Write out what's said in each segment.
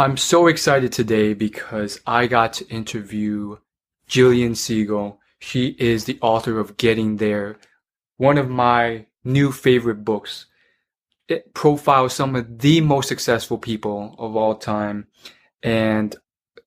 I'm so excited today because I got to interview Jillian Siegel. She is the author of Getting There, one of my new favorite books. It profiles some of the most successful people of all time, and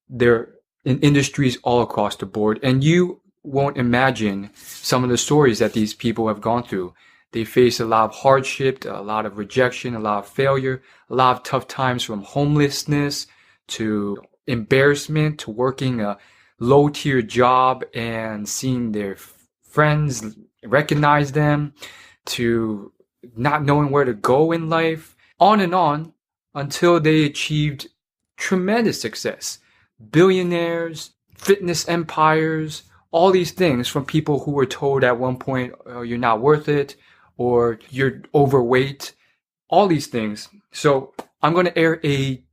they're in industries all across the board. And you won't imagine some of the stories that these people have gone through. They face a lot of hardship, a lot of rejection, a lot of failure, a lot of tough times, from homelessness to embarrassment to working a low tier job and seeing their friends recognize them, to not knowing where to go in life, on and on, until they achieved tremendous success. Billionaires, fitness empires, all these things from people who were told at one point, oh, you're not worth it, or you're overweight, all these things. So I'm going to air a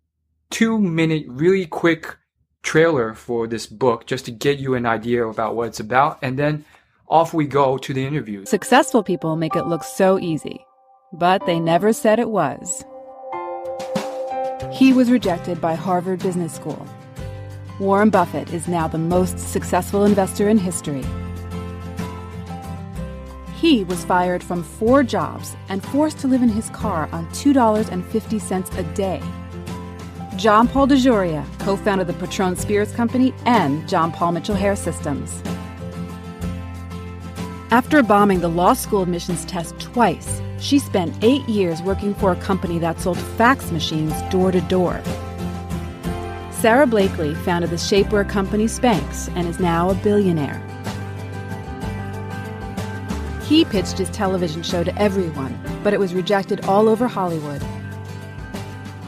2-minute, really quick trailer for this book just to get you an idea about what it's about. And then off we go to the interview. Successful people make it look so easy, but they never said it was. He was rejected by Harvard Business School. Warren Buffett is now the most successful investor in history. He was fired from 4 jobs and forced to live in his car on $2.50 a day. John Paul DeJoria co-founded the Patron Spirits Company and John Paul Mitchell Hair Systems. After bombing the law school admissions test twice, she spent 8 years working for a company that sold fax machines door to door. Sarah Blakely founded the shapewear company Spanx and is now a billionaire. He pitched his television show to everyone, but it was rejected all over Hollywood.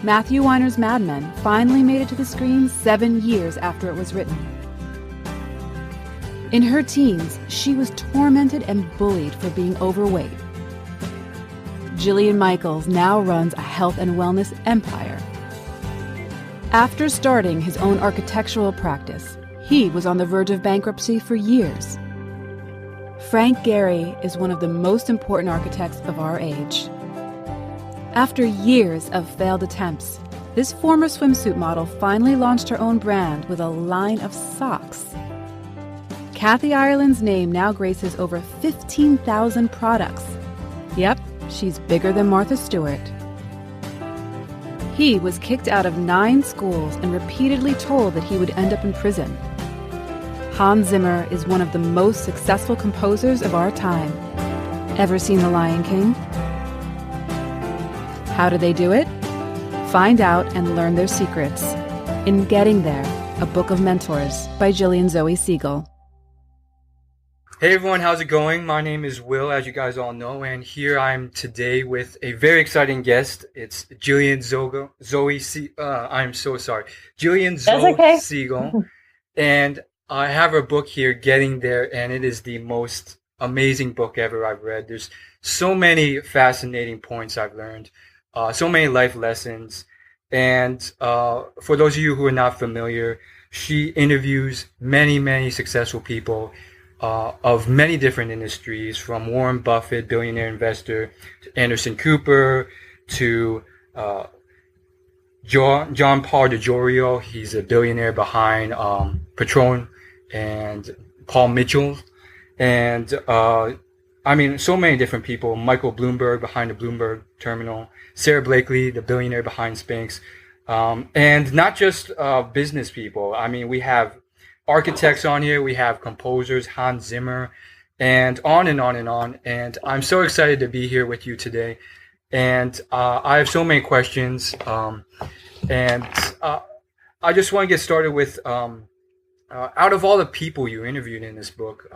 Matthew Weiner's Mad Men finally made it to the screen 7 years after it was written. In her teens, she was tormented and bullied for being overweight. Jillian Michaels now runs a health and wellness empire. After starting his own architectural practice, he was on the verge of bankruptcy for years. Frank Gehry is one of the most important architects of our age. After years of failed attempts, this former swimsuit model finally launched her own brand with a line of socks. Kathy Ireland's name now graces over 15,000 products. Yep, she's bigger than Martha Stewart. He was kicked out of 9 schools and repeatedly told that he would end up in prison. Hans Zimmer is one of the most successful composers of our time. Ever seen The Lion King? How do they do it? Find out and learn their secrets in Getting There, a Book of Mentors by Jillian Zoe Siegel. Hey everyone, how's it going? My name is Will, as you guys all know, and here I'm today with a very exciting guest. It's Jillian Siegel, and I have her book here, Getting There, and it is the most amazing book ever I've read. There's so many fascinating points I've learned, so many life lessons, and for those of you who are not familiar, she interviews many successful people of many different industries, from Warren Buffett, billionaire investor, to Anderson Cooper, to John Paul DeJoria. He's a billionaire behind Patron and Paul Mitchell. And so many different people. Michael Bloomberg behind the Bloomberg Terminal. Sarah Blakely, the billionaire behind Spanx. And not just business people. I mean, we have architects on here, we have composers, Hans Zimmer, and on and on and on. And I'm so excited to be here with you today. And I have so many questions. And I just want to get started with, out of all the people you interviewed in this book,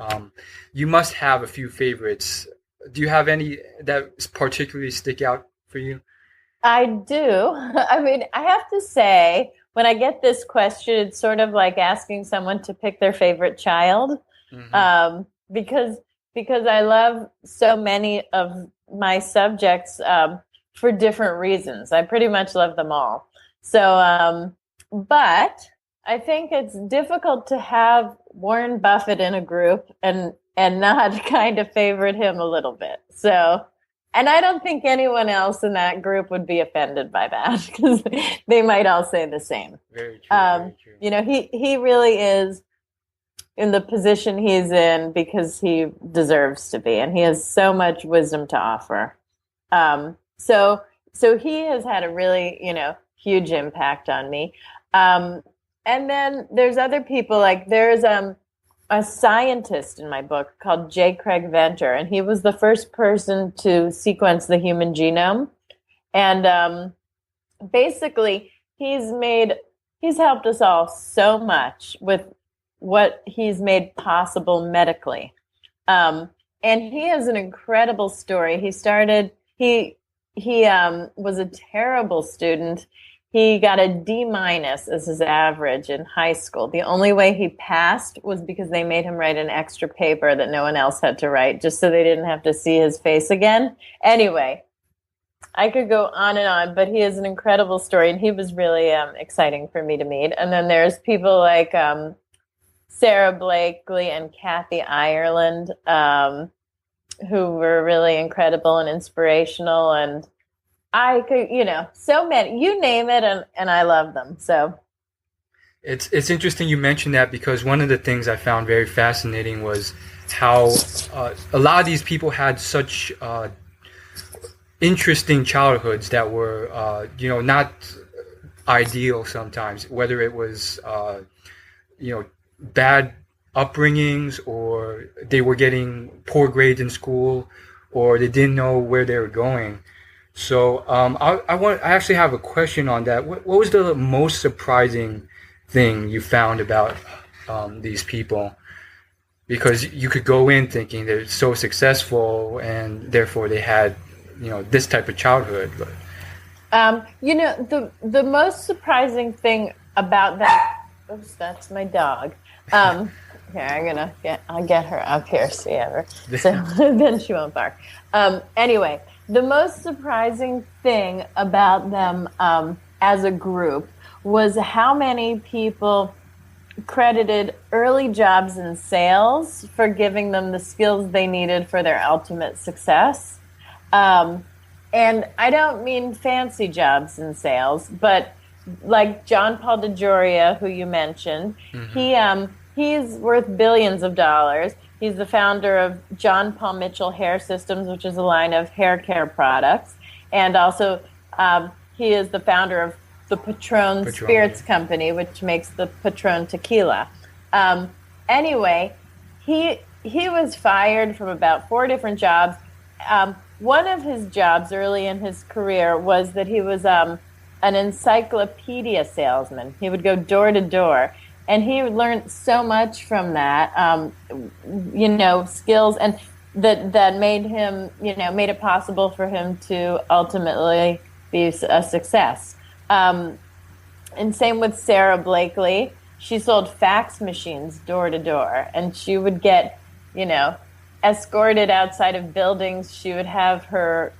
you must have a few favorites. Do you have any that particularly stick out for you? I do. I mean, I have to say, when I get this question, it's sort of like asking someone to pick their favorite child, because I love so many of my subjects for different reasons. I pretty much love them all. So, but I think it's difficult to have Warren Buffett in a group and not kind of favorite him a little bit. So And I don't think anyone else in that group would be offended by that because they might all say the same. Very true. Very true. You know, he really is in the position he's in because he deserves to be, and he has so much wisdom to offer. So he has had a really, you know, huge impact on me. And then there's other people, like there's a scientist in my book called J. Craig Venter, and he was the first person to sequence the human genome. And basically, he's helped us all so much with what he's made possible medically. And he has an incredible story. He was a terrible student. He got a D- as his average in high school. The only way he passed was because they made him write an extra paper that no one else had to write, just so they didn't have to see his face again. Anyway, I could go on and on, but he has an incredible story, and he was really exciting for me to meet. And then there's people like Sarah Blakely and Kathy Ireland, who were really incredible and inspirational. And I could, you know, so many, you name it, and I love them. So it's interesting you mentioned that, because one of the things I found very fascinating was how a lot of these people had such interesting childhoods that were, you know, not ideal sometimes, whether it was, you know, bad upbringings, or they were getting poor grades in school, or they didn't know where they were going. So I actually have a question on that. What was the most surprising thing you found about these people? Because you could go in thinking they're so successful and therefore they had, you know, this type of childhood. But you know, the most surprising thing about that. Oops, that's my dog. Here, I'll get her up here so you have her. So then she won't bark. Anyway, the most surprising thing about them as a group was how many people credited early jobs in sales for giving them the skills they needed for their ultimate success. And I don't mean fancy jobs in sales, but like John Paul DeJoria, who you mentioned, he's worth billions of dollars. He's the founder of John Paul Mitchell Hair Systems, which is a line of hair care products. And also, he is the founder of the Patron Spirits Company, which makes the Patron tequila. Anyway, he was fired from about 4 different jobs. One of his jobs early in his career was that he was an encyclopedia salesman. He would go door to door, and he learned so much from that, you know, skills, and that made him, you know, made it possible for him to ultimately be a success. And same with Sarah Blakely. She sold fax machines door to door, and she would get, you know, escorted outside of buildings. She would have her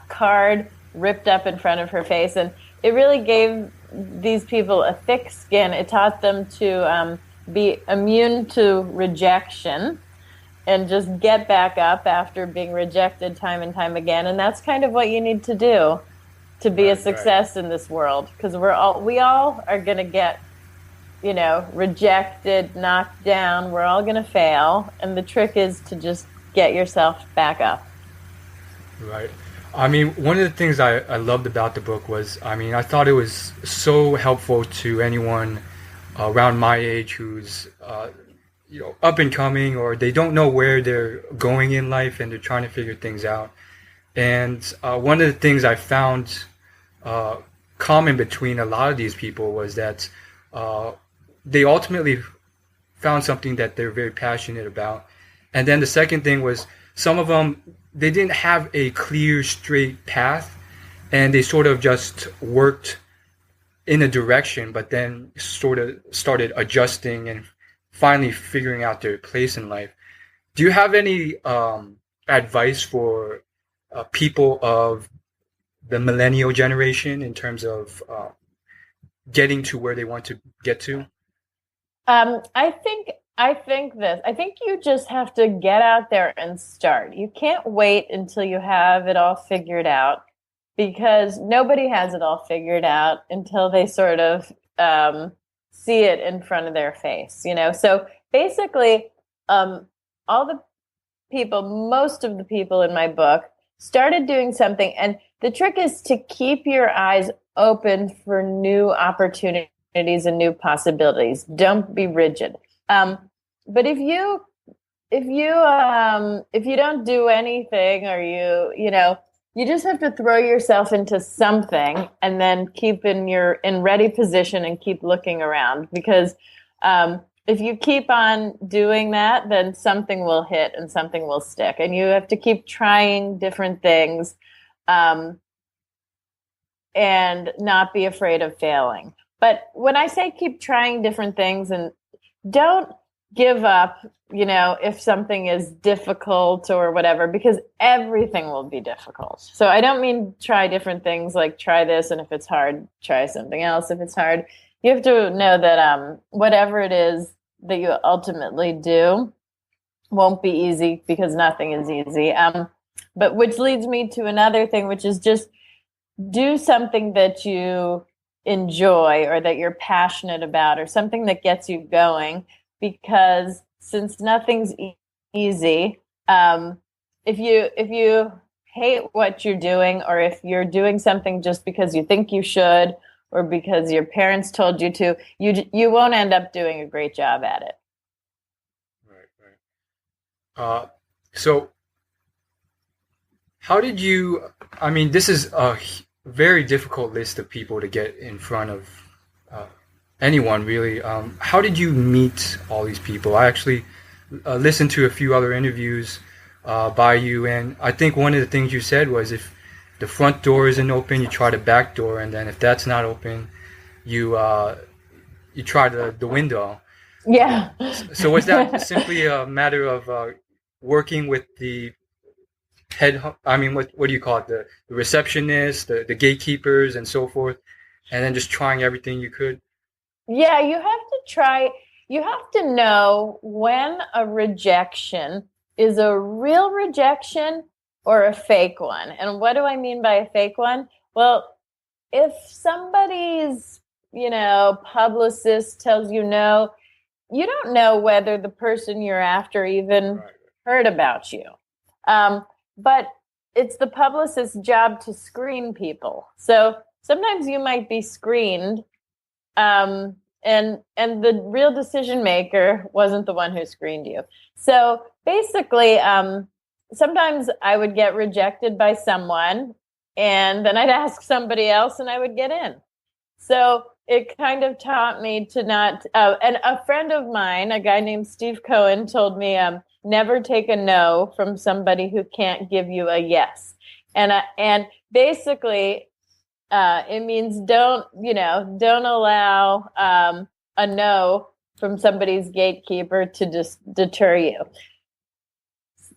card ripped up in front of her face, and it really gave these people a thick skin. It taught them to be immune to rejection and just get back up after being rejected time and time again. And that's kind of what you need to do to be a success in this world, because we all are going to get, you know, rejected, knocked down. We're all going to fail, and the trick is to just get yourself back up. Right. I mean, one of the things I loved about the book was, I mean, I thought it was so helpful to anyone around my age who's, you know, up and coming, or they don't know where they're going in life and they're trying to figure things out. And one of the things I found common between a lot of these people was that they ultimately found something that they're very passionate about. And then the second thing was, some of them, they didn't have a clear, straight path, and they sort of just worked in a direction, but then sort of started adjusting and finally figuring out their place in life. Do you have any advice for people of the millennial generation in terms of getting to where they want to get to? I think I think you just have to get out there and start. You can't wait until you have it all figured out, because nobody has it all figured out until they sort of see it in front of their face, you know? So basically, all the most of the people in my book started doing something. And the trick is to keep your eyes open for new opportunities and new possibilities. Don't be rigid. But if you don't do anything, or you just have to throw yourself into something and then keep in ready position and keep looking around, because if you keep on doing that, then something will hit and something will stick, and you have to keep trying different things, and not be afraid of failing. But when I say keep trying different things, and don't give up, if something is difficult or whatever, because everything will be difficult. So I don't mean try different things, like try this, and if it's hard, try something else if it's hard. You have to know that whatever it is that you ultimately do won't be easy, because nothing is easy. But which leads me to another thing, which is just do something that you enjoy, or that you're passionate about, or something that gets you going, because since nothing's easy, if you hate what you're doing, or if you're doing something just because you think you should, or because your parents told you to, you won't end up doing a great job at it. Right. So how did you, this is a very difficult list of people to get in front of anyone, really. How did you meet all these people? I actually listened to a few other interviews by you, and I think one of the things you said was, if the front door isn't open, you try the back door, and then if that's not open, you try the window. Yeah. So was that simply a matter of working with the head? What do you call it? The receptionist, the gatekeepers, and so forth, and then just trying everything you could? Yeah, you have to try. You have to know when a rejection is a real rejection or a fake one. And what do I mean by a fake one? Well, if somebody's, publicist tells you no, you don't know whether the person you're after even heard about you. But it's the publicist's job to screen people. So sometimes you might be screened, and the real decision maker wasn't the one who screened you. So basically, sometimes I would get rejected by someone, and then I'd ask somebody else, and I would get in. So it kind of taught me to not. And a friend of mine, a guy named Steve Cohen, told me, never take a no from somebody who can't give you a yes. And basically, it means don't allow a no from somebody's gatekeeper to just deter you.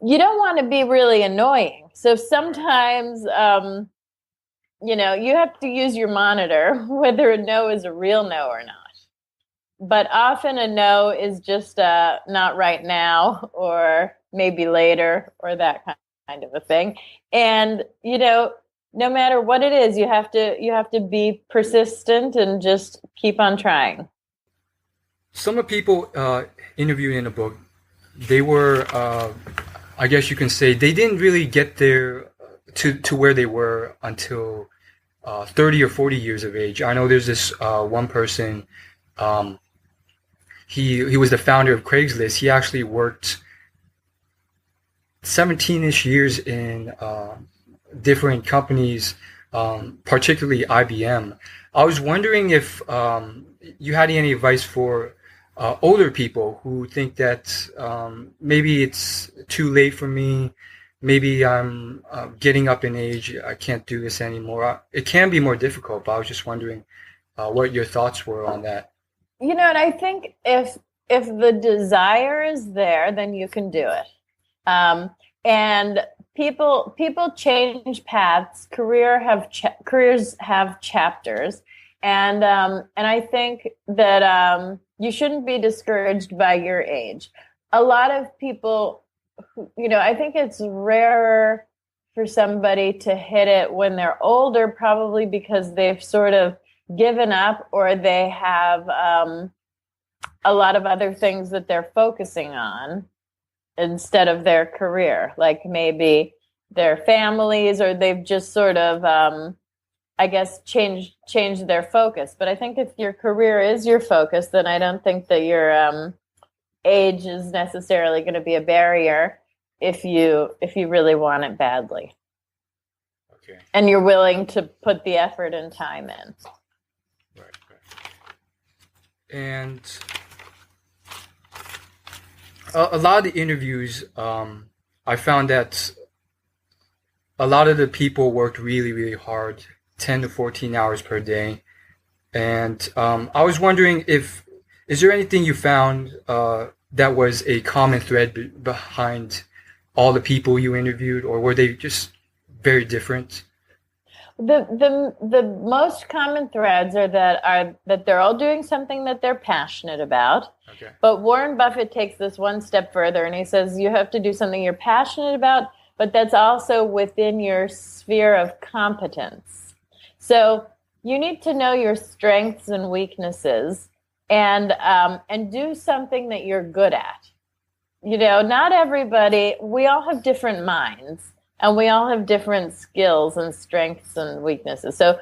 You don't want to be really annoying. So sometimes, you have to use your monitor, whether a no is a real no or not. But often a no is just not right now, or maybe later, or that kind of a thing. And, no matter what it is, you have to be persistent and just keep on trying. Some of the people interviewed in the book, they were, I guess you can say, they didn't really get there to where they were until 30 or 40 years of age. I know there's this one person, he was the founder of Craigslist. He actually worked 17-ish years in different companies, particularly IBM. I was wondering if you had any advice for older people who think that maybe it's too late for me, maybe I'm getting up in age, I can't do this anymore. It can be more difficult, but I was just wondering what your thoughts were on that. And I think if the desire is there, then you can do it. And people change paths. Careers have chapters, and I think that you shouldn't be discouraged by your age. A lot of people, I think it's rarer for somebody to hit it when they're older, probably because they've sort of given up, or they have a lot of other things that they're focusing on instead of their career, like maybe their families, or they've just sort of, I guess, changed their focus. But I think if your career is your focus, then I don't think that your age is necessarily going to be a barrier if you really want it badly. Okay. And you're willing to put the effort and time in. Right. And a lot of the interviews, I found that a lot of the people worked really, really hard, 10 to 14 hours per day. And I was wondering is there anything you found that was a common thread behind all the people you interviewed, or were they just very different? The most common threads are that they're all doing something that they're passionate about. Okay. But Warren Buffett takes this one step further, and he says you have to do something you're passionate about, but that's also within your sphere of competence. So you need to know your strengths and weaknesses, and do something that you're good at. Not everybody. We all have different minds. And we all have different skills and strengths and weaknesses. So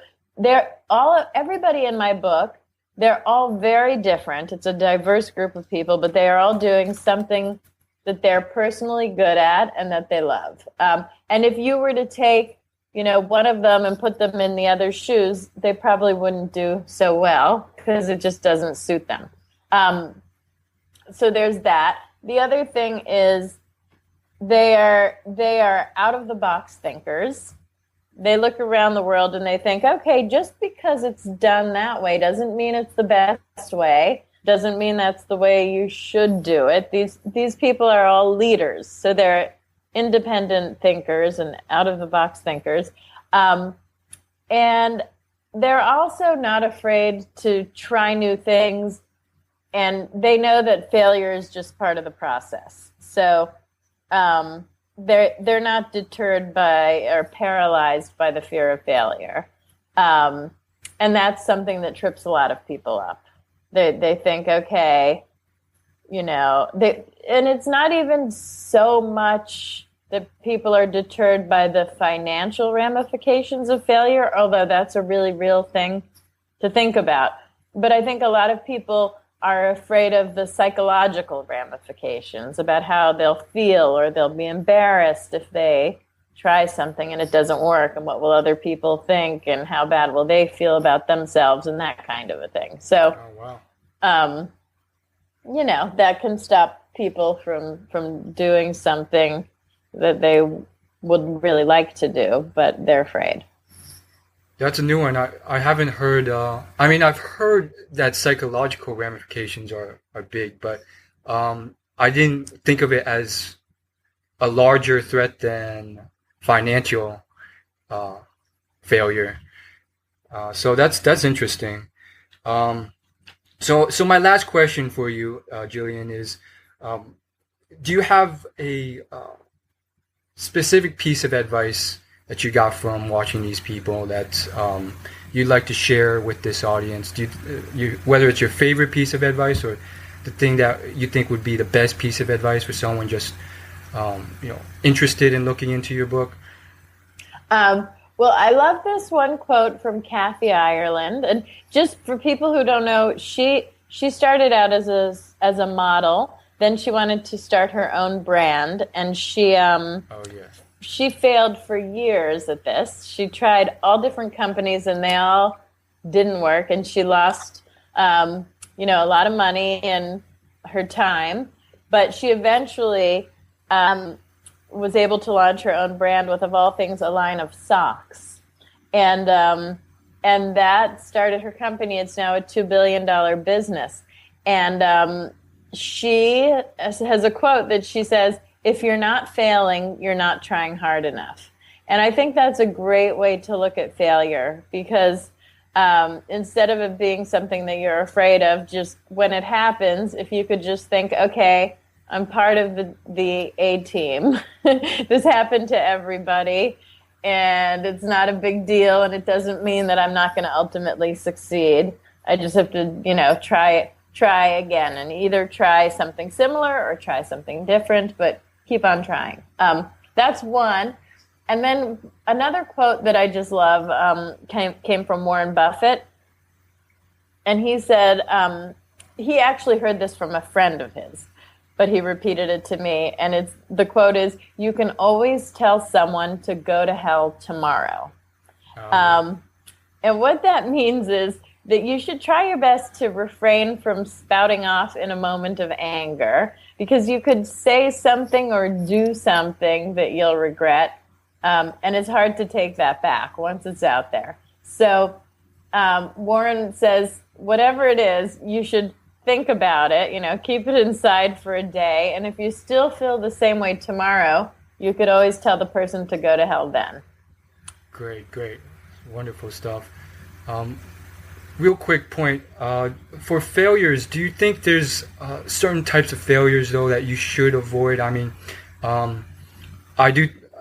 everybody in my book, they're all very different. It's a diverse group of people, but they are all doing something that they're personally good at and that they love. And if you were to take, one of them and put them in the other's shoes, they probably wouldn't do so well because it just doesn't suit them. So there's that. The other thing is, they are out of the box thinkers. They look around the world and they think, okay, just because it's done that way doesn't mean it's the best way. Doesn't mean that's the way you should do it. These people are all leaders, so they're independent thinkers and out of the box thinkers, and they're also not afraid to try new things, and they know that failure is just part of the process. So. They're not deterred by or paralyzed by the fear of failure. And that's something that trips a lot of people up. They think, okay, and it's not even so much that people are deterred by the financial ramifications of failure, although that's a really real thing to think about. But I think a lot of people are afraid of the psychological ramifications, about how they'll feel, or they'll be embarrassed if they try something and it doesn't work, and what will other people think, and how bad will they feel about themselves, and that kind of a thing. So, that can stop people from doing something that they would really like to do, but they're afraid. That's a new one. I haven't heard. I've heard that psychological ramifications are big, but I didn't think of it as a larger threat than financial failure. So that's interesting. So my last question for you, Jillian, is: do you have a specific piece of advice that you got from watching these people that you'd like to share with this audience? Do you, whether it's your favorite piece of advice or the thing that you think would be the best piece of advice for someone just interested in looking into your book? Well, I love this one quote from Kathy Ireland, and just for people who don't know, she started out as a model. Then she wanted to start her own brand, and she failed for years at this. She tried all different companies, and they all didn't work. And she lost, a lot of money and her time. But she eventually was able to launch her own brand with, of all things, a line of socks. And that started her company. It's now a $2 billion business. And she has a quote that she says, "If you're not failing, you're not trying hard enough." And I think that's a great way to look at failure, because Instead of it being something that you're afraid of, just when it happens, if you could just think, okay, I'm part of the A team. This happened to everybody, and it's not a big deal, and it doesn't mean that I'm not going to ultimately succeed. I just have to, try again, and either try something similar or try something different, but keep on trying. That's one. And then another quote that I just love came from Warren Buffett. And he said, he actually heard this from a friend of his, but he repeated it to me. And the quote is, "You can always tell someone to go to hell tomorrow." And what that means is that you should try your best to refrain from spouting off in a moment of anger, because you could say something or do something that you'll regret. And it's hard to take that back once it's out there. So Warren says, whatever it is, you should think about it, keep it inside for a day. And if you still feel the same way tomorrow, you could always tell the person to go to hell then. Great. Wonderful stuff. Real quick point, for failures, do you think there's certain types of failures, though, that you should avoid? I mean,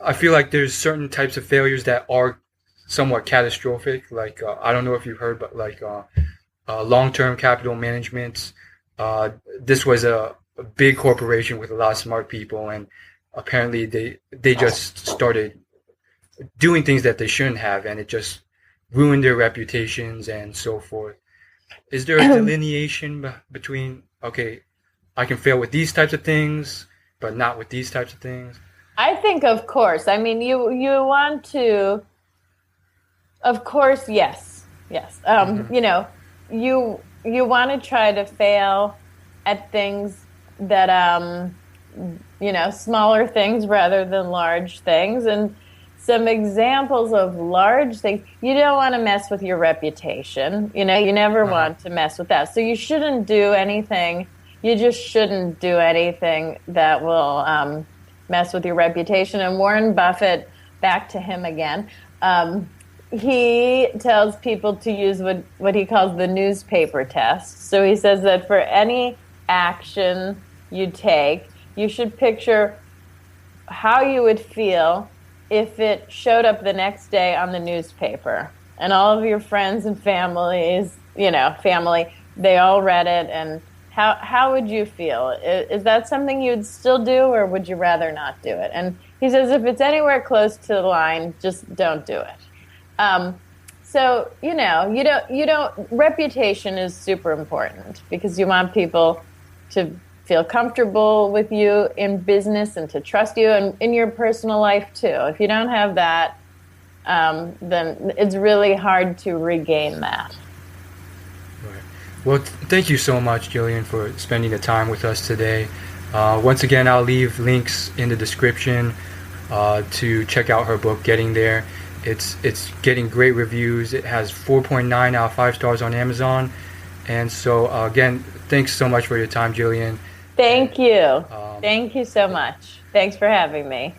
I feel like there's certain types of failures that are somewhat catastrophic. Like, I don't know if you've heard, but like long-term capital management. This was a big corporation with a lot of smart people, and apparently they just started doing things that they shouldn't have, and it just ruined their reputations and so forth. Is there a delineation between, okay, I can fail with these types of things, but not with these types of things? I think, of course. I mean, you want to, of course, yes. You want to try to fail at things that, smaller things rather than large things. And some examples of large things, you don't want to mess with your reputation. You never want to mess with that. So you shouldn't do anything. You just shouldn't do anything that will mess with your reputation. And Warren Buffett, back to him again, he tells people to use what he calls the newspaper test. So he says that for any action you take, you should picture how you would feel if it showed up the next day on the newspaper. And all of your friends and family, they all read it, and how would you feel? Is that something you'd still do, or would you rather not do it? And he says if it's anywhere close to the line, just don't do it. So, reputation is super important, because you want people to feel comfortable with you in business and to trust you, and in your personal life too. If you don't have that, then it's really hard to regain that. Right. Well, thank you so much, Jillian, for spending the time with us today. Once again, I'll leave links in the description to check out her book, Getting There. It's getting great reviews. It has 4.9 out of 5 stars on Amazon. And so, again, thanks so much for your time, Jillian. Thank you. Thank you so much. Thanks for having me.